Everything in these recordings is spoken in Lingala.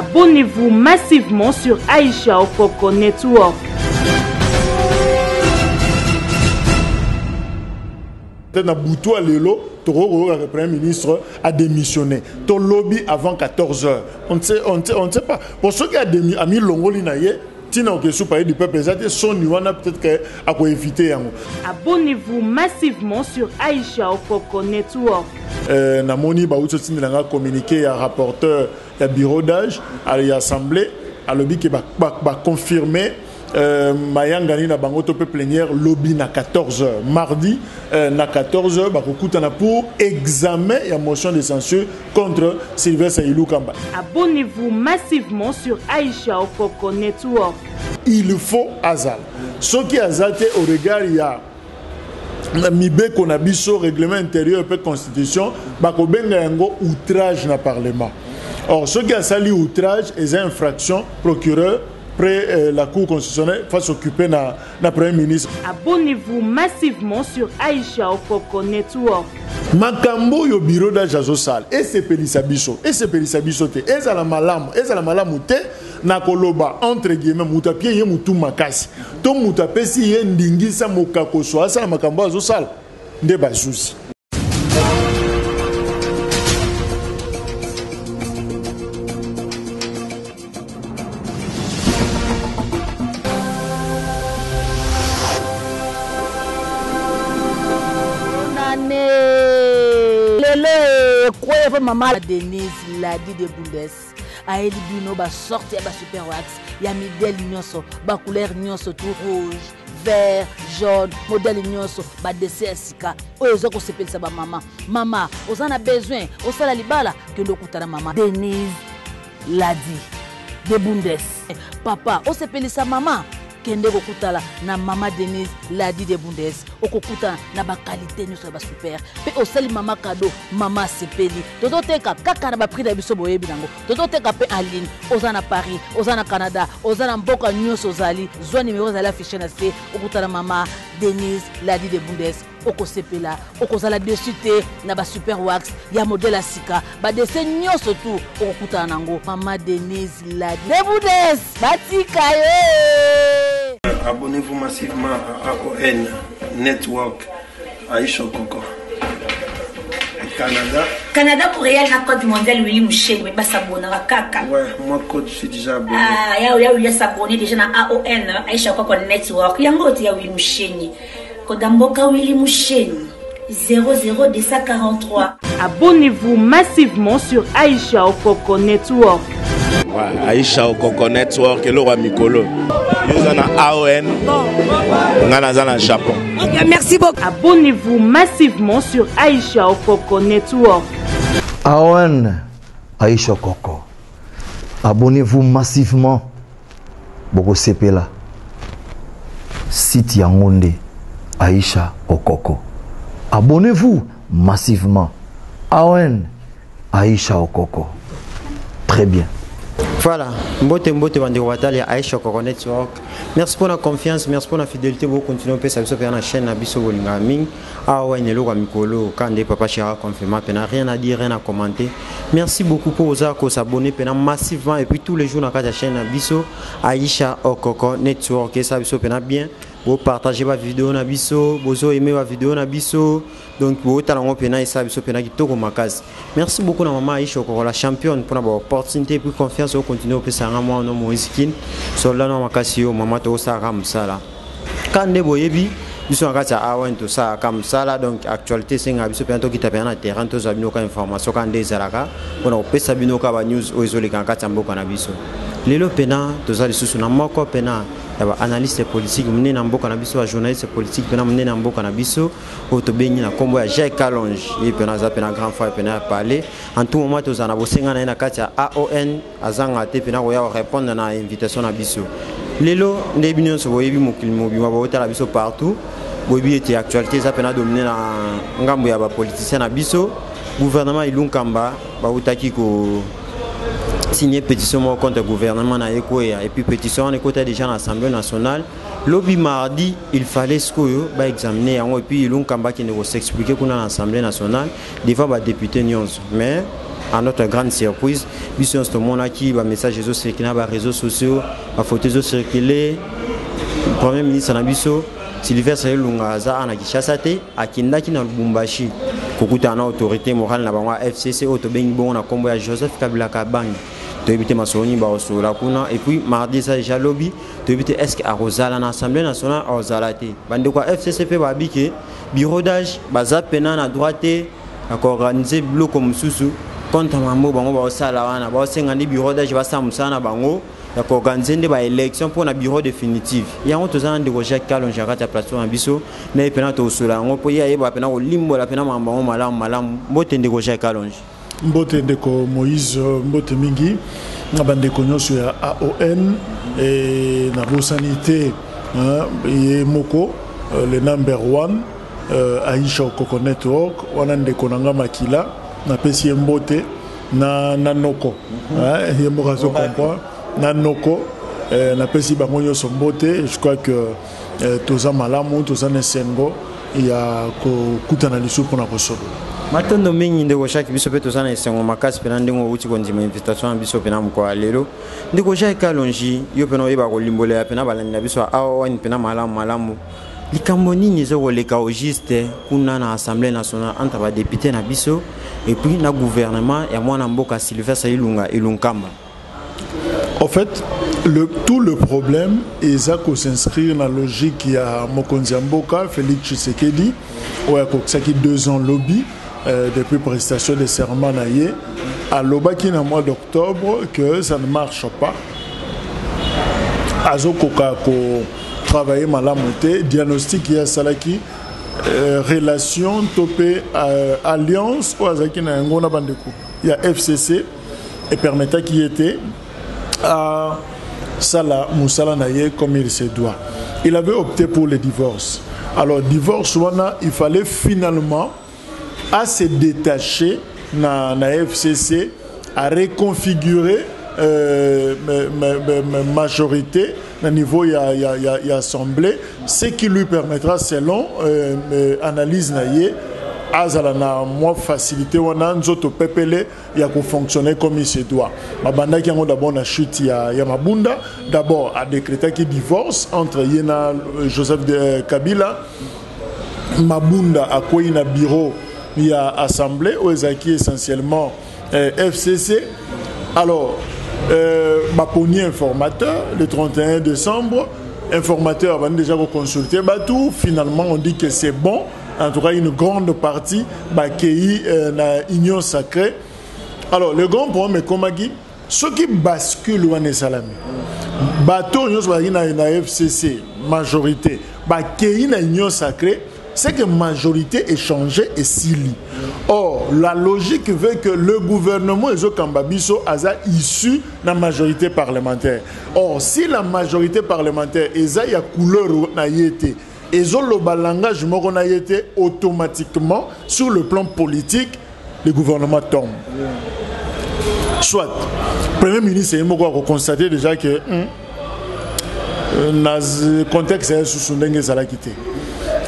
Abonnez-vous massivement sur Aïcha Okoko Network. Dans Boutou à Lelo, le Premier ministre a démissionné. Ton lobby avant 14 h. On ne sait pas. Pour ceux qui ont mis Longolinaye, Tina Okesu parler du peuple, son niveau peut-être qu'à éviter. Abonnez-vous massivement sur Aïcha Okoko Network. Namoni Baouto Tindanga communiqué à rapporteur du bureau d'âge à l'Assemblée, à lobby qui va confirmer. Mayangani na bango to plénière lobby na 14 h. Mardi na 14 h bakokutana pour examen et motion de censure contre Sylvestre Ilou Kamba. Abonnez-vous massivement sur Aïcha Okoko Network. Il faut Azal. Ce qui Azal au regard il y a Mibe qu'on a biso règlement intérieur et constitution bakobenga yango outrage na parlement. Or ce qui a sali outrage est une infraction procureur après la Cour constitutionnelle va s'occuper na Premier ministre. Abonnez-vous massivement sur Aïcha Okoko Network. Makambo yo bureau d'âge azosal et c'est Pelisabiso te et za la malamu te na koloba entre guillemets mutapie ye mutu makasi to mutapesi ye ndingisa mokako so asa makambo azosal nde basusi. Maman Denise l'a dit de Bundes. A Elibino ba sorti ba super wax. Ya modèle nyonso, ba couleur nyonso tout rouge, vert, jaune, modèle nyonso, ba dessin sika. Oyo ko sepelisa ba maman. Maman, ozana besoin, osala libala que ndo kutana maman. Denise l'a dit de Bundes. Papa, o sepelisa maman. Kende kokutala na Mama Denise l'a dit de Bundes okokuta na ba qualité nyonso ba super pe osali mama cadeau mama sepeli toto teka kaka na ba prix da biso boyebi nango toto teka pe en ligne ozana Paris ozana Canada ozana mboka nyonso zali zwa numéro zali affiché na se okutala Mama Denise l'a dit de Bundes okosepela okozala dessus te na ba super wax ya modèle asika ba dessin nyonso tout okuta nango Mama Denise l'a dit de Bundes batika yo. Abonnez-vous massivement à AON Network Aïcha Okoko. Canada pour réel na code mondial Willy Mouché mais pas s'abonner à kaka. Ouais, moi code je suis déjà abonné. Ah, il y a s'abonner déjà na AON Aïcha Okoko Network. Yango ti ya Willy Mouché. Code mboka Willy Mouché 00243. Abonnez-vous massivement sur Aïcha Okoko Network. Ouais, Aïcha Okoko Network et le roi Mikolo. Nous sommes à AON, nous sommes au Japon. Merci beaucoup. Abonnez-vous massivement sur Aïcha Okoko Network. AON, Aïcha Okoko. Abonnez-vous massivement. Boko Sepela. Site Yangonde, Aïcha Okoko. Abonnez-vous massivement. AON, Aïcha Okoko. Très bien. Voilà, mbote Bandewatali Aïcha Okoko Network. Merci pour la confiance, merci pour la fidélité. Vous continuez à faire sur la chaîne Abisso Bolingaming. Ah ouais, Nelo Mikolo, quand des papas Chira confirmé, rien à dire, rien à commenter. Merci beaucoup pour vous s'abonner massivement et puis tous les jours dans la chaîne Abisso Aïcha Okoko Network. Et ça Abisso bien. Vous partagez ma vidéo na biso, vous aimez ma vidéo na biso, donc vous talent pena et ça biso pena qui toko makaz. Merci beaucoup na maman Aïcha Okoko la championne pour avoir opportunité pour confiance au continuer au pesa moi no moiskin. Sur là no makasio maman to sa ram sala. Quand de boyebi biso ngata awen to sa comme ça là donc actualité c'est ngabiso pena to qui tape na terrain to zabino ka information quand des zalaka pour au pesa bino ka ba news o izoli kan kata mboka na biso. Lelo pena to za lisusu na moko pena analyste politique mné na mboka na biso journaliste politique pena mné na mboka na biso to benyi na kombo ya Jay Kalonge et pena za pena grand frère pena parler en tout moment to za na bosenga na kati ya AON azanga te pena ko ya répondre na invitation na biso lelo ndebinyo so boyebi mokili mobima ba otala biso partout boyebi était actualité za pena dominer na ngambo ya ba politicien na biso gouvernement Ilunkamba ba utaki ko signé pétition contre le gouvernement et puis pétition on écoutait déjà à l'Assemblée nationale. Lobby mardi, il fallait examiner et puis il y a qui ne s'expliquer qu'on a l'Assemblée nationale devant les députés. Mais à notre grande surprise, biso en ce moment qui va message réseaux circulés, va réseaux sociaux, va photos circulées. Premier ministre Nabiso, Sylvestre Lunga Aza na Kinshasa te, akindaki na Lubumbashi. Kokuta na autorité morale na bango FCC otobengi bon na kombo ya Joseph Kabila Kabangi. To éviter masoni ba osola kuna et puis mardi ça déjà lobby, to éviter est-ce que à Rosala na Assemblée nationale à Rosala te. Bande quoi FCC pe ba bike bureau d'âge baza pena na droite à organiser bloc comme susu contre mambo bango ba osala wana ba senga ni bureau d'âge ba samusana bango. Il y a organisé des élections pour un bureau définitif. Il y a un autre de Roger Kalon, j'ai raté la plateforme Bisso, mais il y a un autre là. On peut y aller, il y a un limbo, la peine malam, mbote de Roger Kalon. Mbote de Moïse, mbote mingi, na bande konyo sur AON et na bo sanité, et Moko, le number 1, Aisha Okoko Network, on a de konanga makila, na pesi mbote, na noko, il y a morazo comprend. Nanoko, na pesi bangonyo sombote, je crois que toza malamu, toza nesengo, il y a kutana lisu pour na kosobo. Matondo mingi ndeko shaki biso pe toza nesengo makasi pena ndingo uti konzima invitation biso pena mko alelo. Ndeko shaki kalonji, yo pena yeba ko limbole ya pena balani na biso awani pena malamu. Likambo nini zo koleka au juste kuna na Assemblée nationale entre ba député na biso et puis na gouvernement ya mwana mboka Sylvestre Ilunkamba. En fait, tout le problème est qu'on s'inscrit dans la logique qui a Mokonzi Mboka, Félix Tshisekedi, où il y a 2 ans lobby depuis prestation de serment naïe, à l'Obaki dans le mois d'octobre que ça ne marche pas. Azoko travailler malamoté, diagnostic il y a Salaki, relation, topé, alliance, il y a FCC et permettait qui était à Salah Moussala Naye comme il se doit. Il avait opté pour le divorce. Alors, divorce, il fallait finalement à se détacher na FCC, à reconfigurer majorité au niveau il y a assemblée, ce qui lui permettra, selon analyse Naye, azala na moi facilité wana nzoto pepele ya ko fonctionner comme il se doit. Mabanda ki ngo d'abord na chute ya Mabunda, d'abord a décrété qu'il divorce entre Yena Joseph de Kabila. Mabunda a quoi na bureau ya assemblée où ezaki essentiellement FCC. Alors Baponi informateur le 31 décembre, informateur va déjà consulter tout, finalement on dit que c'est bon. En tout cas, une grande partie qui na union sacrée. Alors, le grand problème est comme ceux qui basculent ou en salami. Bateau na FCC majorité, qui na union sacrée, c'est que majorité est changée et sili. Or, la logique veut que le gouvernement est Kambabiso asa issu de la majorité parlementaire. Or, si la majorité parlementaire est ya couleur na yété. Et le langage été automatiquement sur le plan politique, le gouvernement tombe. Soit, le Premier ministre a constaté déjà que dans le contexte de sous a quitté.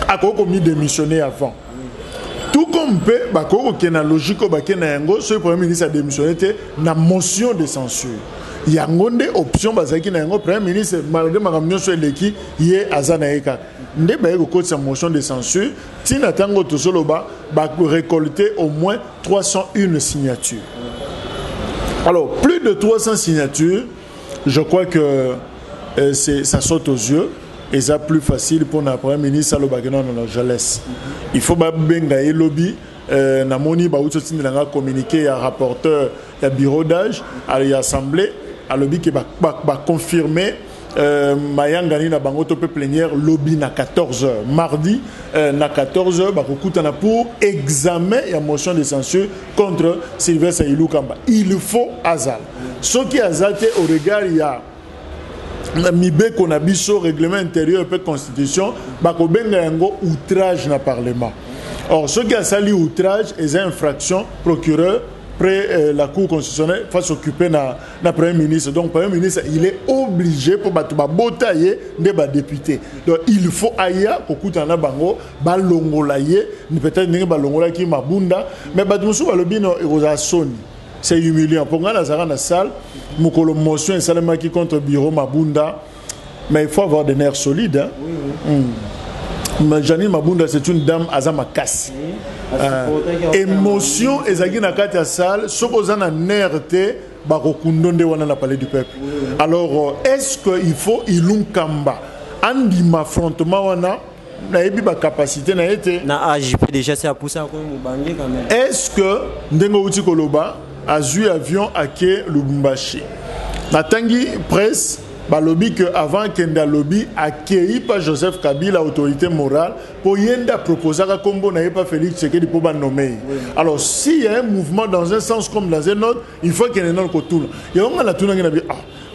A commis démissionné avant. Tout comme peut, il y a une logique ce Premier ministre a démissionné dans la motion de censure. Il y a une option bazaki na yango Premier ministre malgré makamyo sur leki yé azanaeka ndé ba ko sa motion de censure tina tango to soloba ba récolter au moins 301 signatures. Alors plus de 300 signatures, je crois que ça saute aux yeux et ça plus facile pour le Premier ministre aloba que non je laisse. Il faut ba benga et lobby na moni ba utoti ndanga communiquer à rapporteur ya bureau d'âge à l'assemblée à lobby qui va confirmer Mayangani na bango tope plénière lobby na 14h mardi na 14h pour examen et motion de censure contre Sylvestre Ilukamba. Il faut azal. Ce qui azalté au regard il y a mibe qu'on a biso règlement intérieur et constitution bako benga yango outrage na parlement. Or ce qui a sali outrage est une infraction procureur près la Cour constitutionnelle va s'occuper na Premier ministre. Donc Premier ministre il est obligé pour battre botailler des députés. Donc il faut aya kokuta na bango balongolaye ni peut-être ni balongola ki mabunda mais batumusu balobino eroza soni c'est humiliant. Pour moi, dans la salle, Mokolo motion et salamaki contre Biro Mabunda, mais il faut avoir des nerfs solides. Hein? Janine Mabunda, c'est une dame Azama Kassi. Émotion et Zagi Nakata salle, ce qu'on a nerté, Barokundonde wana la palais du peuple. Alors, est-ce qu'il faut Ilunkamba, Andi m'affrontement wana, na ebi ba capacité na été. Na AJP déjà c'est à pousser à Mubangé quand même. Est-ce que Ndengo Uti Koloba a eu avion à Ké Lubumbashi? Na tangi presse. Balobi que avant Kenda lobby accueilli par Joseph Kabila autorité morale pour yenda proposer à Combo n'avait pas Félix Tshisekedi pour nommer. Alors s'il y a un mouvement dans un sens comme dans un autre, il faut qu'il y ait un autre tour. Il y a un tour qui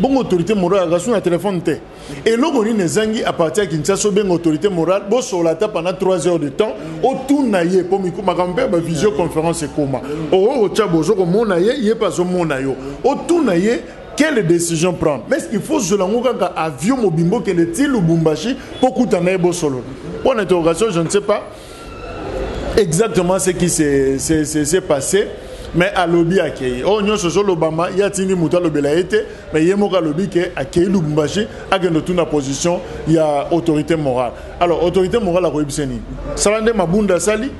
bon autorité morale a un téléphone té. Et l'ogoni nezangi à partir de Kinshasa bien autorité morale bon sur la table pendant 3 heures de temps autour naie pour miko makambe ba visioconférence comment. Oh tchabozo ko monaye yé pas au monayo. Autour naie quelle décision prendre? Mais il faut que l'on avion mobimbo qui est il Lubumbashi pour coûter solo. Pour l'interrogation, je ne sais pas exactement ce qui s'est passé, mais à lobby accueilli. Oh, nous sommes l'Obama, il y a Tini Mouta Lobelaïté, mais il y a un lobby qui a accueilli Lubumbashi, à la position, il y a autorité morale. Alors, autorité morale à Roibseni. Salande Mabunda Sali,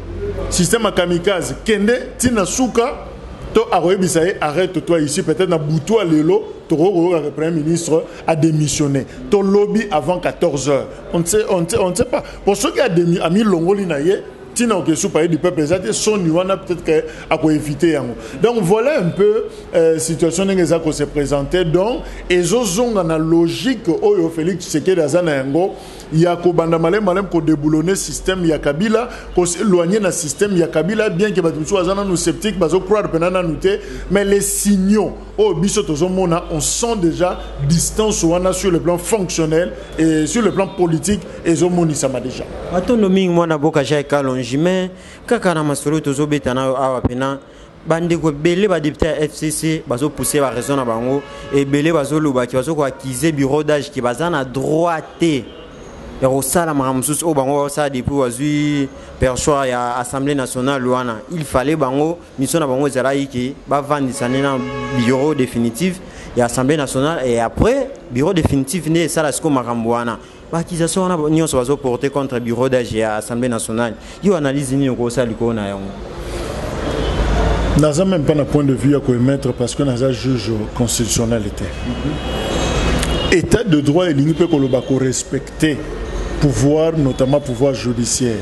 système kamikaze, Kende, Tina Souka. Arrête-toi ici, peut-être dans Boutoua Lelo, le Premier ministre a démissionné. Ton lobby avant 14 h. On ne sait pas. Pour ceux qui ont mis Longolinaye, Tina Okesu Paye du peuple, son Yuana peut-être qu'à éviter. Donc voilà un peu la situation qui s'est présentée. Donc, et zozong dans la logique, Oyo Félix Tshisekedi Azanayango, il y a ko banda malem ko déboulonner système ya Kabila, ko éloigner na système ya Kabila bien que batu azana nous sceptiques bazo croire penana nouté, mais les signaux au biso tozomona on sent déjà distance wana sur le plan fonctionnel et sur le plan politique et zomoni sama déjà. Autonomie mwana boka jay kalonji mais kaka na masolo tozobetana awa pena bandeko belé ba député FCC bazo pousser ba raison na bango et belé bazo lobaki bazo ko accuser bureau d'âge qui bazana droité. Il y a aussi la Maramsus au Bango, ça depuis aujourd'hui, perçoit il y a Assemblée nationale Luana. Il fallait Bango, mission à Bango Zaraïki, va vendre un bureau définitif, il y a Assemblée nationale et après, bureau définitif né ça la sco Marambuana. L'accusation on a nion soit porté contre bureau d'âge et Assemblée nationale. Il y a analyse ni au ça l'icône. N'a même pas un point de vue à émettre parce que n'a juge constitutionnalité. État de droit et l'union peut respecter pouvoir, notamment pouvoir judiciaire.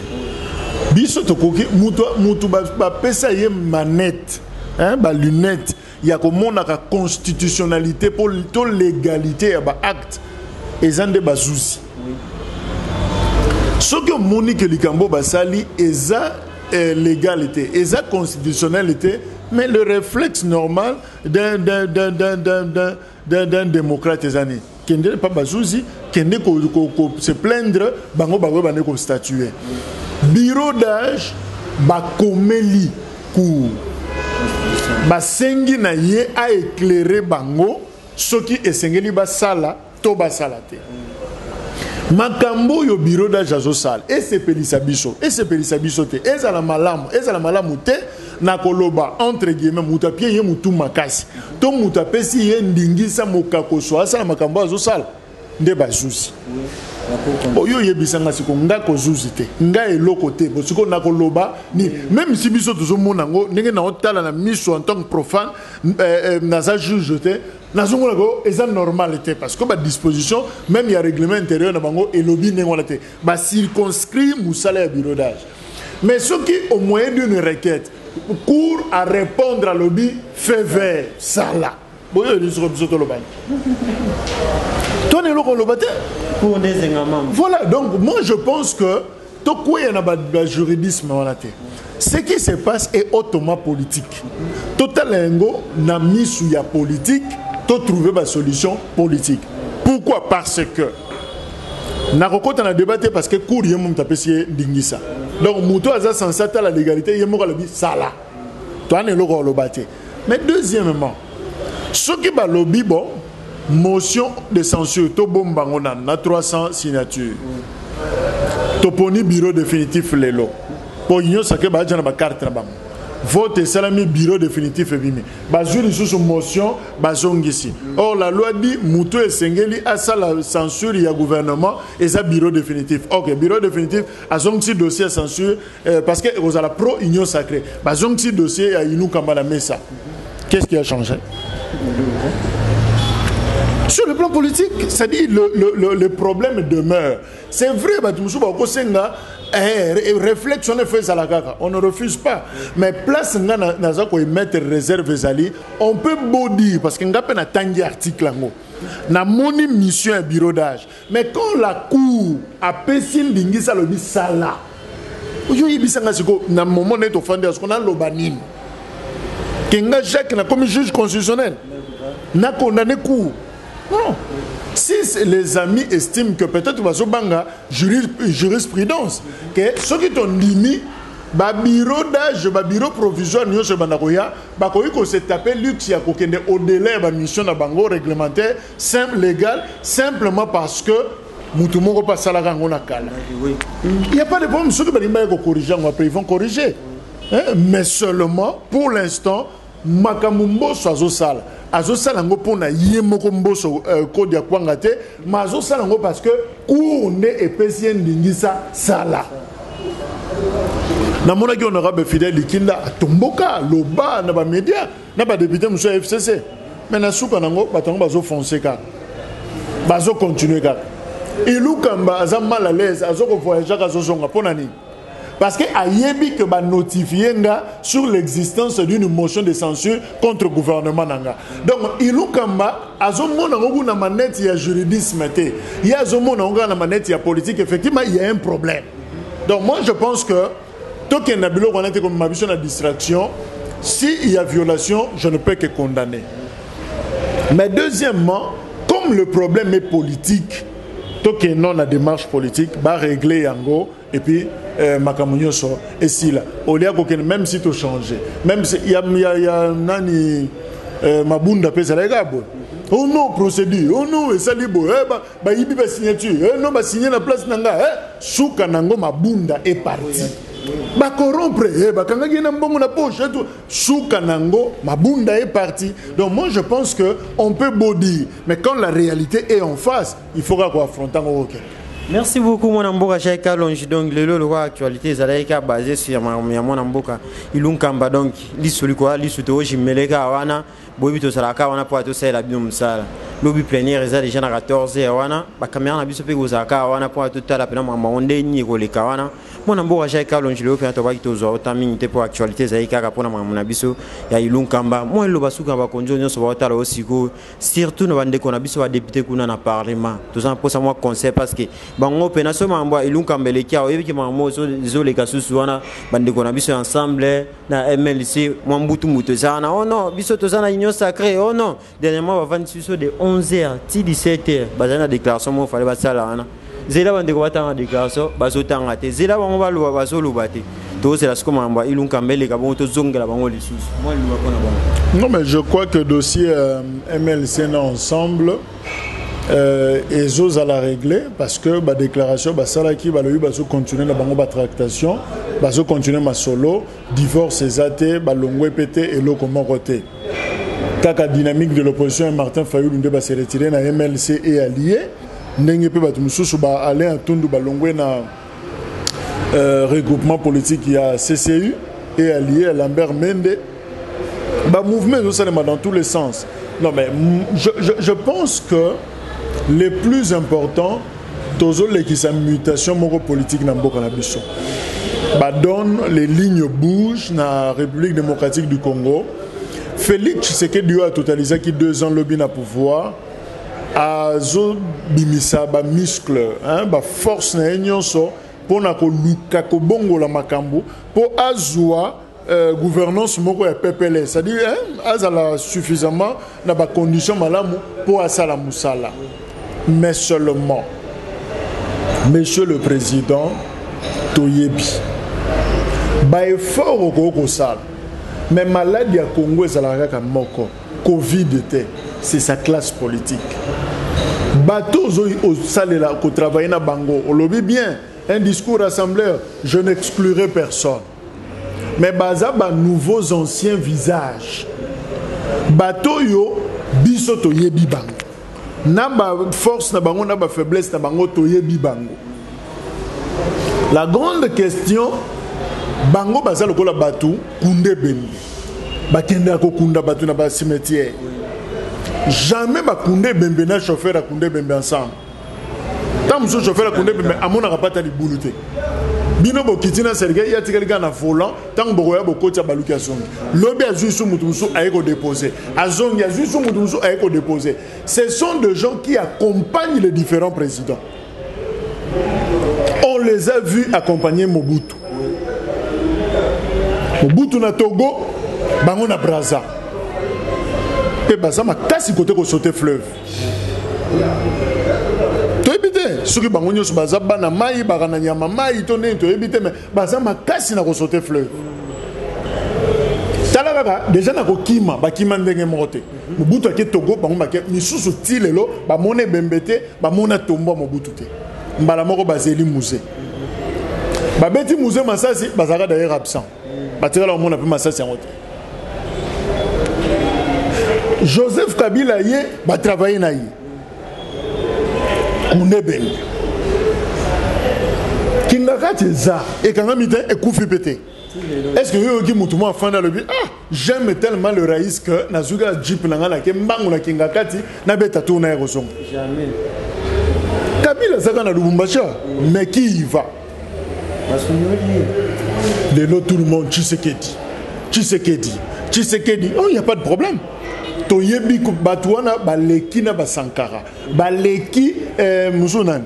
Biso tokoki mutu ba pesa ye manette, hein, ba lunette, il y a comme on a la constitutionnalité pour la légalité ya ba acte ezande bazouzi. Ce que Monique Likambo basali eza légalité, eza constitutionnalité, mais le réflexe normal d'un démocrate ezani. Qui n'est pas bazouzi, qui n'est pas se plaindre, bango bango bango ko statuer. Bureau d'âge, ba komeli kou, ba sengi na ye a éclairer bango, ce qui est sengeli ba sala, to ba salate. Makambo yo bureau d'âge azo sal, et c'est Pelisabiso, et c'est Pelisabiso te, et ça la malamu te. Nakoloba entre guillemets mutapie ye mutu makasi to mutapesi ye ndingisa mokako asa makambo azosala nde bazuzi oyo yebisanga siko nga kozuzi te nga eloko te bosiko nakoloba ni même si biso tozomona ngo ndenge na otala na miso en tant que profane naza juge te nazongola ko eza normalité parce que ba disposition même il y a règlement intérieur na bango elobi ndenge te ba circonscrit musala ya bureau d'âge mais ce qui au moyen d'une requête court à répondre à l'objet fait vert ça là voilà donc moi je pense que tout quoi il y a un juridisme ce qui se passe est automatiquement politique total engo n'a mis sous la politique to trouver ma solution politique pourquoi parce que na kokota na débatté parce que cour yemo mtapesi dingisa donc muto aza sensata la légalité yemo ka lobi sala to ane loko lobate mais deuxièmement ce qui ba lobby bon motion de censure to bombango na 300 signatures to poni bureau définitif lelo pour union sake ba jana ba carte na bango vote salami bureau définitif ebimi bazuri sous motion bazongisi. Or la loi dit muto esengeli asa la censure ya gouvernement et ça bureau définitif. OK, bureau définitif azongisi dossier censure parce que vous la pro union sacrée bazongisi dossier ya Inou Kamba mesa. Qu'est-ce qui a changé? Sur le plan politique, c'est-à-dire le problème demeure. C'est vrai, réflexion fait à la caca. On ne refuse pas. Mais place n'a mettre réserve zali, on peut beau dire parce qu'on a peine à tanguer article na moni mission et bureau d'âge. Mais quand la cour a pessin d'ingisa le dit sala. Aujourd'hui bisanga siko na moment net offendé parce qu'on a l'obanine. Kenga Jacques na comme juge constitutionnel n'a condamné cour. Non. Si les amis estiment que peut-être va banga jurisprudence que ceux qui t'ont dit ba bureau d'âge ba bureau provisoire nyo se bandakoya ba ko se taper luxe ya kokende au-delà ba mission na bango réglementaire simple légal simplement parce que mutu moko pa sala kango na kala. Il y a pas de problème ceux qui ba ko corriger après ils vont corriger. Mais seulement pour l'instant makamumbo sozo sala azosala ngo pona yemoko mboso code ya kwanga te mazosala ngo parce que courne epesien ndingisa sala na mona ki honorable Fidèle Likinda atomboka loba na ba média na ba député monsieur FCC mais na suka nango batango bazo foncer ka bazo continuer ka Inou Kamba aza mal à l'aise azoko voyager ka zozonga pona ni parce que ayebi que ba notifier nga sur l'existence d'une motion de censure contre le gouvernement nanga. Donc Inou Kamba azomona ngo na manette ya juridisme té. Ya azomona ngo na manette ya politique effectivement il y a un problème. Donc moi je pense que token na bilo konate comme ma mission de distraction, si il y a violation, je ne peux que condamner. Mais deuxièmement, comme le problème est politique, token non la démarche politique va régler yango et puis makamunyo so et si là au lieu que même si tu changes même si il y a nani mabunda pesa la gabo oh non procédure oh non et ça libo ba yibi ba signature non ba signer na place nanga suka nango mabunda est parti ba corrompre ba kanga gina mbongo na poche tout suka nango mabunda est parti. Donc moi je pense que on peut beau dire mais quand la réalité est en face il faudra qu'on affronte en Merci beaucoup mon amboka Chaika Longi donc le roi actualité zalaika basé sur mon amboka Inou Kamba donc lisuli quoi lisuto jimeleka wana bobi to salaka wana po to sala bino musala lobi plénière eza déjà na 14h wana ba caméra na biso pe kozaka wana po to tala pena mama onde ni koleka wana mon amboka Chaika Longi le pe to ba to zo tamini te po actualité zalaika ka pona mama na biso ya Inou Kamba moi lo basuka ba konjo nyo so ba tala osiko surtout no bande ko na biso ba député kuna na parlement to ça pour ça moi conseil parce que bango pena so mambo Inou Kamba le kia oyebi ki mambo zo le kasusu wana bande ko na biso ensemble na MLC moi mbutu muto sana oh non biso to sana union sacrée oh non dernièrement va vendre sur de 11h ti 17h bazana déclaration mo fallait basala wana zela bande ko batanga déclaration bazotanga te zela bango ba lo bazoloba te to c'est la ce mambo Inou Kamba le ka bongo to zongela bango lisusu moi le ba kona bango. Non mais je crois que dossier MLC ensemble et Zos à la régler parce que la déclaration Salaki va continuer la tractation, va continuer ma solo, divorce et athées, longwe pété et l'eau comment roter. Kaka dynamique de l'opposition Martin Fayulu va se retirer na MLC et allié. N'engue peut aller à Tundu longwe na regroupement politique il y a CCU et allié à Lambert Mende. Mouvement dans tous les sens. Non mais je pense que les plus importants, tous les qui sont mutation politique dans le donne les lignes bougent dans la République démocratique du Congo. Félix Tshisekedi a totalisé qui 2 ans lobby na pouvoir. Azo bimisa ba muscle, ba force na nyonso pour na ko luka ko bongo la makambo pour azwa gouvernance moko ya PPL, c'est-à-dire azala suffisamment na ba condition malamu pour asala musala. Mais seulement, Monsieur le Président, Toyebi, ba effort au Congo sale, mais maladie à Congo est à moko, Covid était, c'est sa classe politique. Bateau au sale là, qu'on travaille na bango, on le vit bien, un discours rassembleur, je n'exclurai personne. mais baza ba nouveaux anciens visages. Bato yo biso to yebi bango. Na ba force na bango na ba faiblesse na bango to yebi bango. La grande question bango baza lokola batu kunde bembe. Bakende ko kunda batu na ba cimetière. Jamais ba kunde bembe na chauffeur a kunde bembe ensemble. Tant que chauffeur a kunde bembe amona rapata li boulouté. Bino bokitina serge ya tikelika na volant tant boya bokoti baluki azongi lobi azuisu mutusu ayeko déposer azongi azuisu mutusu ayeko déposer. Ce sont des gens qui accompagnent les différents présidents. On les a vus accompagner Mobutu. Mobutu na Togo, bango na Brazza. Et baza makasi côté ko sauter fleuve. Ceux qui bango nyos baza bana mai bagana nyama mai toné to ebité mais baza makasi na ko sauter fleuve. Talaka déjà na ko kima ba kima ndenge moté. Mobutu ke Togo bango ba ke misusu tilelo ba moné bembete ba mona tombo Mobutu te. Mbala moko bazeli musée. Ba beti musée Masasi bazaka d'ailleurs absent. Ba tira la mona pe Masasi en moté. Joseph Kabila yé ba travailler na yé. Kunebeng. Kindakati za et quand on mité et koufi pété. Est-ce que yo ki mutumo afanda le ah j'aime tellement le raïs que nazuga jeep nangana ke mbangu na kingakati na beta tourna erosong. Jamais. Kabila zaka na Lubumbashi mais qui y va? De l'autre tout le monde Tshisekedi. Tshisekedi, oh il y a pas de problème. Toyebi Batouana baleki na basankara baleki musunan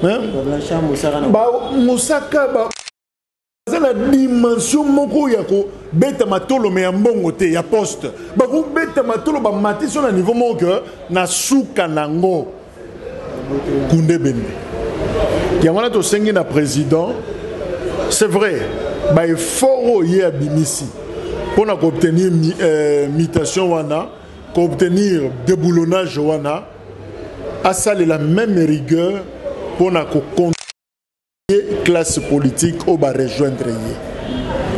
ba musaka ba la dimension moko yako beta matolo me ya mbongo te ya poste ba ko beta matolo ba mati sur le niveau moko na suka nango kunde bende yangona to sengi na président c'est vrai ba effort ye abimisi pour obtenir mutation wana pour obtenir déboulonnage wana à ça la même rigueur pour contrôler classe politique au bas rejoindre.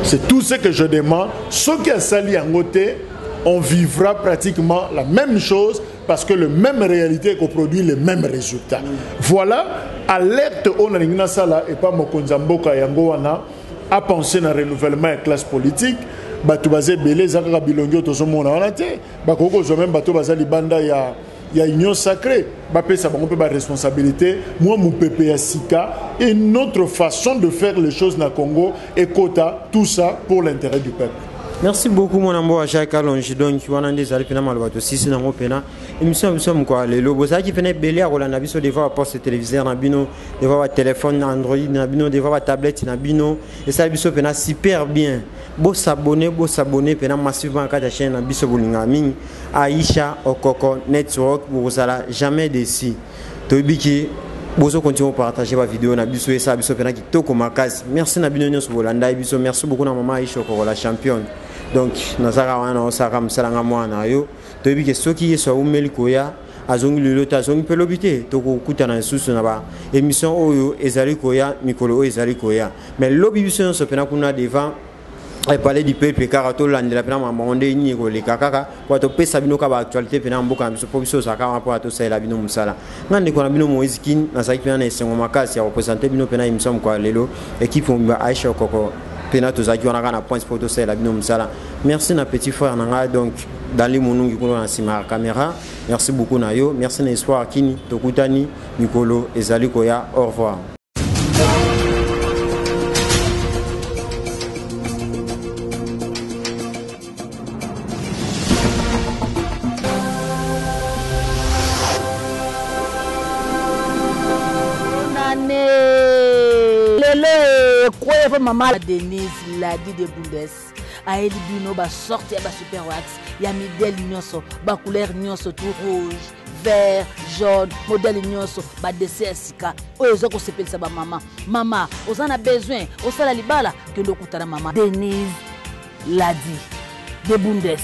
C'est tout ce que je demande. Ceux qui a sali en côté, on vivra pratiquement la même chose parce que la même réalité qu'on produit les mêmes résultats. Voilà, alerte on a sala et pas Mokonzamboka yangoana à penser dans le renouvellement de la classe politique. Bato bazé belé zaka bilongo tozo mona wana te bakoko zo même bato bazali banda ya union sacrée ba pesa bango pe ba responsabilité moi mon pépé ya sika et une autre façon de faire les choses na Congo et quota tout ça pour l'intérêt du peuple. Merci beaucoup mon ambo à Jacques Alonji donc wana ndezali pena malobato sisi na ngopena émission biso mko lelo bozaki pena belé a rolanda biso devant poste téléviseur na bino devant téléphone Android na bino devant tablette na bino et ça biso pena super bien. Bo s'abonner pena massivement à la chaîne biso bolinga mingi Aïcha Okoko Network bozala jamais déçu. Tobiki bozo continuer à partager ma vidéo na biso et ça biso pena kitoko makasi. Merci na bino nyonso bolanda biso merci beaucoup na maman Aïcha Okoko la championne. Donc nazara wana osaka msalanga mwana yo tobiki soki yeso umeli koya azongi lelo tazongi pelobité toko kutana susu na ba émission oyo ezali koya mikolo oyo ezali koya mais lobi biso so pena kuna devant et parler du peuple car tout l'année la pena mamonde ni ko le kakaka kwa to pesa bino ka ba actualité pena mboka biso po biso saka rapport to ça la bino musala ngande ko na bino Moïse Kin na saki pena na esengo makasi ya représenter bino pena émission kwa lelo équipe on Aïcha Okoko pena to zaki wana kana point pour to ça la bino musala merci na petit frère nanga donc dans les monungi ko na sima caméra merci beaucoup na yo merci na espoir kini to kutani mikolo ezali koya au revoir. Maman Denise Ladi de Bundes a éliminé ba sorti ba super wax ya modèle nyonso ba couleur nyonso tout rouge vert jaune modèle nyonso ba dessert sika oyo zoko sepelisa ba mama ozana besoin osala libala que ndokutana mama Denise Ladi de Bundes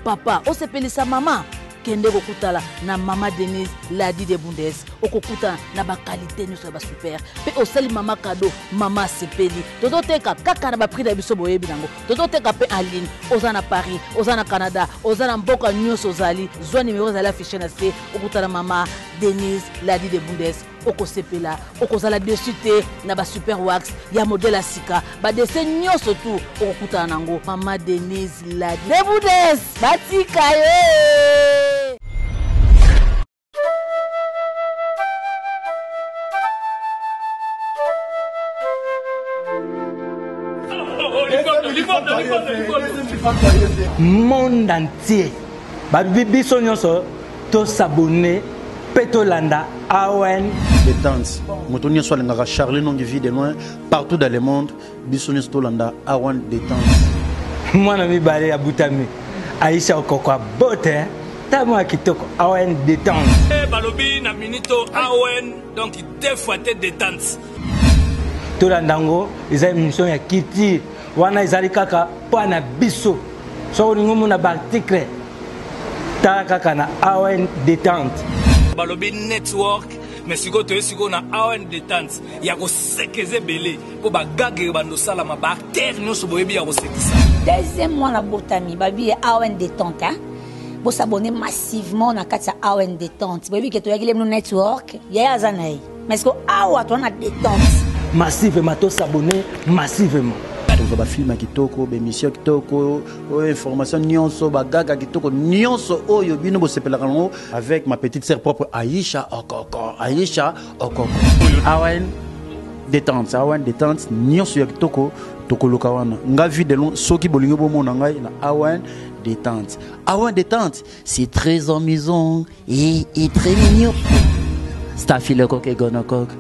papa osepelisa mama okende kokutala na Mama Denise Ladi de Bundes okokutana na bakalite nyonso ya basuper mpe osali mama kado mama sepeli tozoteka kaka na baprix na biso boyebi nango tozoteka mpe en ligne oza na Paris oza na Canada oza na mboka nyonso ozali zwa nimero ezali affiche na se okutana Mama Denise Ladi de Bundes okosepela okozala dessus te na basuper wax ya modele asika badese nyonso tu okokutana nango Mama Denise Ladi de Bundes batika ye. Monde entier biso nyonso to s'abonner Petolanda AON détente moto nyonso alingaka Charlie Nongi vie de loin partout dans le monde biso nyonso Tolanda AON détente mwana mibale ya butami Aïcha Okoko bote tamo kitoko AON détente balobi na minito AON donc deux fois détente Tolandango eza émission ya kiti wana ezali kaka pana biso so olingo mona ba article ta kaka na AON détente balobi network mais siko na AON détente ya ko sekeze belé po bagage bando sala ma ba terre nyonso boyebi ya ko sekisa deuxième mois na botami babi AON détente hein bo s'abonner massivement na kati ya AON détente boyebi ke to yagile no network ya azanai mais ko awa to na détente massivement to s'abonner massivement ba film kitoko be mission kitoko information nyonso bagaga kitoko nyonso oyo bino bo sepelaka ngo avec ma petite sœur propre Aïcha Okoko AON détente nyonso ya kitoko tokoloka wana nga vie de long soki bolingo bo mona ngai na AON détente c'est très amusant et très mignon staphylocoque et gonocoque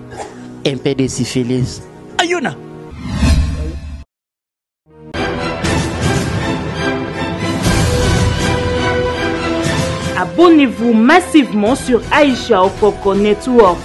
un peu de syphilis ayona. Abonnez-vous massivement sur Aïcha Okoko Network.